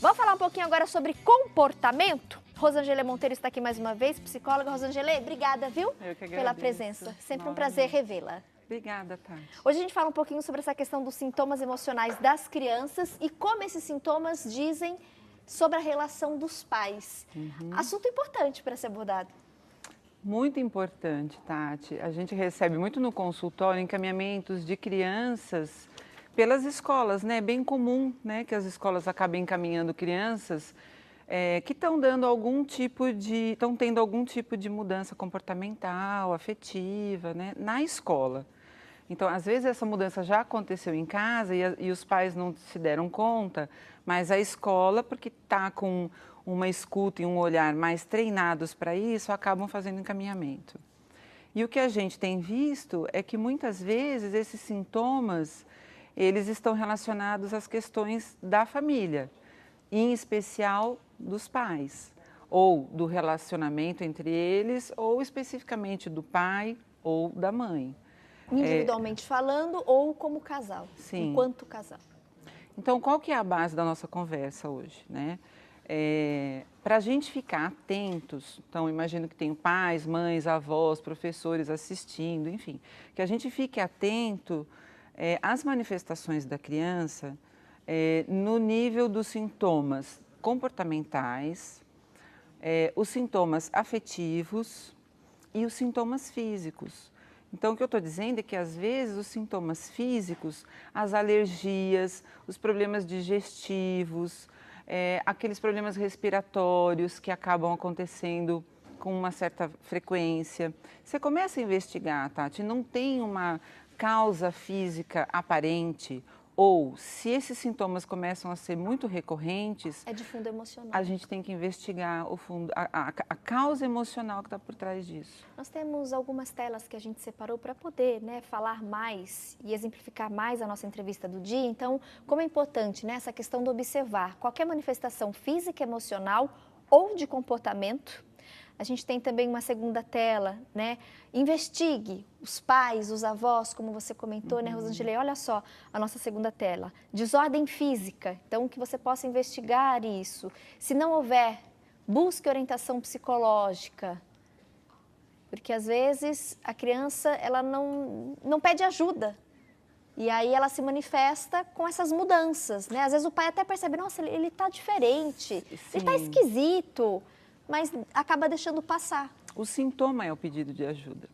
Vamos falar um pouquinho agora sobre comportamento? Rosângela Monteiro está aqui mais uma vez, psicóloga. Rosângela, obrigada, viu? Eu que agradeço. Pela presença. Sempre um prazer revê-la. Obrigada, Tati. Hoje a gente fala um pouquinho sobre essa questão dos sintomas emocionais das crianças e como esses sintomas dizem sobre a relação dos pais. Assunto importante para ser abordado. Muito importante, Tati. A gente recebe muito no consultório encaminhamentos de crianças pelas escolas, né? É bem comum, né, que as escolas acabem encaminhando crianças que estão dando estão tendo algum tipo de mudança comportamental, afetiva, né, na escola. Então, às vezes essa mudança já aconteceu em casa e os pais não se deram conta, mas a escola, porque está com uma escuta e um olhar mais treinados para isso, acabam fazendo encaminhamento. E o que a gente tem visto é que muitas vezes esses sintomas, eles estão relacionados às questões da família, em especial dos pais, ou do relacionamento entre eles, ou especificamente do pai ou da mãe. Individualmente falando ou como casal, Sim. enquanto casal. Então, qual que é a base da nossa conversa hoje, né? Para a gente ficar atentos, então imagino que tem pais, mães, avós, professores assistindo, enfim, que a gente fique atento às manifestações da criança no nível dos sintomas comportamentais, os sintomas afetivos e os sintomas físicos. Então, o que eu estou dizendo é que, às vezes, os sintomas físicos, as alergias, os problemas digestivos, aqueles problemas respiratórios que acabam acontecendo com uma certa frequência. Você começa a investigar, Tati, não tem uma causa física aparente, ou se esses sintomas começam a ser muito recorrentes... É de fundo emocional. A gente tem que investigar o fundo, a causa emocional que está por trás disso. Nós temos algumas telas que a gente separou para poder, né, falar mais e exemplificar mais a nossa entrevista do dia. Então, como é importante, né, essa questão do observar qualquer manifestação física, emocional ou de comportamento. A gente tem também uma segunda tela, né? Investigue os pais, os avós, como você comentou, né, Rosângela? Olha só a nossa segunda tela. Desordem física, então que você possa investigar isso. Se não houver, busque orientação psicológica. Porque às vezes a criança ela não pede ajuda. E aí ela se manifesta com essas mudanças, né? Às vezes o pai até percebe, nossa, ele está diferente, ele está esquisito, mas acaba deixando passar. O sintoma é o pedido de ajuda,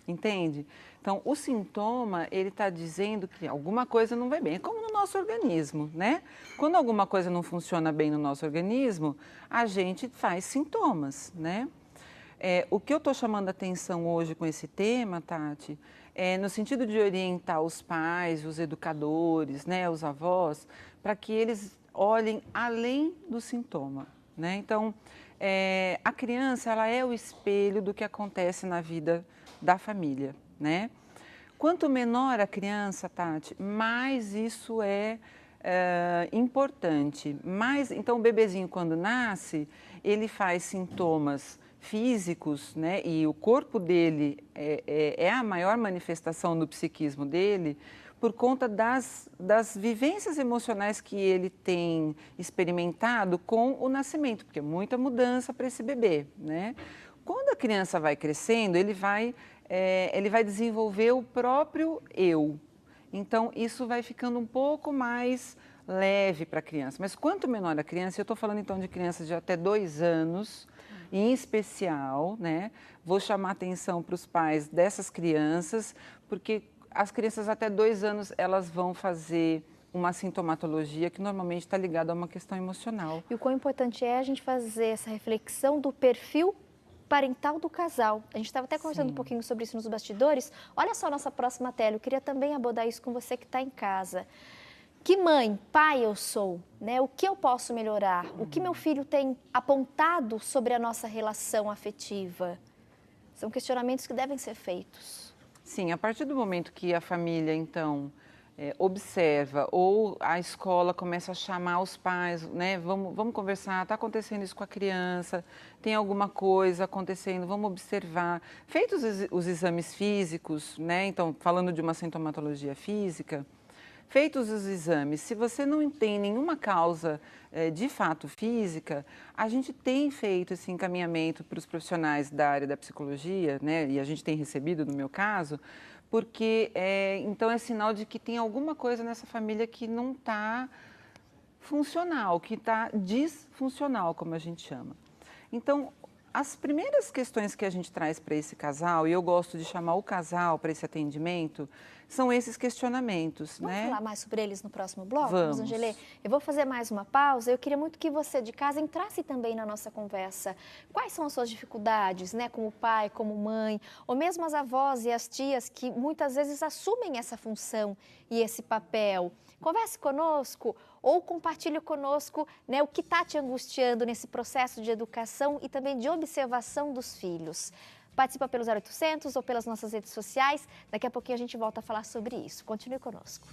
entende? Então, o sintoma, ele está dizendo que alguma coisa não vai bem. É como no nosso organismo, né? Quando alguma coisa não funciona bem no nosso organismo, a gente faz sintomas, né? O que eu estou chamando a atenção hoje com esse tema, Tati, é no sentido de orientar os pais, os educadores, né, os avós, para que eles olhem além do sintoma, né? Então, a criança, ela é o espelho do que acontece na vida da família, né? Quanto menor a criança, Tati, mais isso é importante. Então, o bebezinho, quando nasce, ele faz sintomas físicos, né? E o corpo dele é a maior manifestação do psiquismo dele, por conta das vivências emocionais que ele tem experimentado com o nascimento, porque é muita mudança para esse bebê, né? Quando a criança vai crescendo, ele vai desenvolver o próprio eu. Então, isso vai ficando um pouco mais leve para a criança. Mas quanto menor a criança, eu estou falando então de crianças de até 2 anos, em especial, né? Vou chamar a atenção para os pais dessas crianças, porque as crianças até 2 anos, elas vão fazer uma sintomatologia que normalmente está ligada a uma questão emocional. E o quão importante é a gente fazer essa reflexão do perfil parental do casal. A gente estava até conversando um pouquinho sobre isso nos bastidores. Olha só a nossa próxima tela, eu queria também abordar isso com você que está em casa. Que mãe, pai eu sou, né? O que eu posso melhorar? O que meu filho tem apontado sobre a nossa relação afetiva? São questionamentos que devem ser feitos. Sim, a partir do momento que a família, então, observa ou a escola começa a chamar os pais, né? Vamos conversar, está acontecendo isso com a criança, tem alguma coisa acontecendo, vamos observar. Feitos os exames físicos, né? Então, falando de uma sintomatologia física, feitos os exames, se você não tem nenhuma causa de fato física, a gente tem feito esse encaminhamento para os profissionais da área da psicologia, né? E a gente tem recebido, no meu caso, porque então é sinal de que tem alguma coisa nessa família que não está funcional, que está disfuncional, como a gente chama. Então, as primeiras questões que a gente traz para esse casal, e eu gosto de chamar o casal para esse atendimento, são esses questionamentos, Vamos né? falar mais sobre eles no próximo bloco, Vamos. Rosângela? Eu vou fazer mais uma pausa. Eu queria muito que você de casa entrasse também na nossa conversa. Quais são as suas dificuldades, né? Como pai, como mãe, ou mesmo as avós e as tias que muitas vezes assumem essa função e esse papel. Converse conosco ou compartilhe conosco, né, o que está te angustiando nesse processo de educação e também de observação dos filhos. Participa pelo 0800 ou pelas nossas redes sociais. Daqui a pouquinho a gente volta a falar sobre isso. Continue conosco.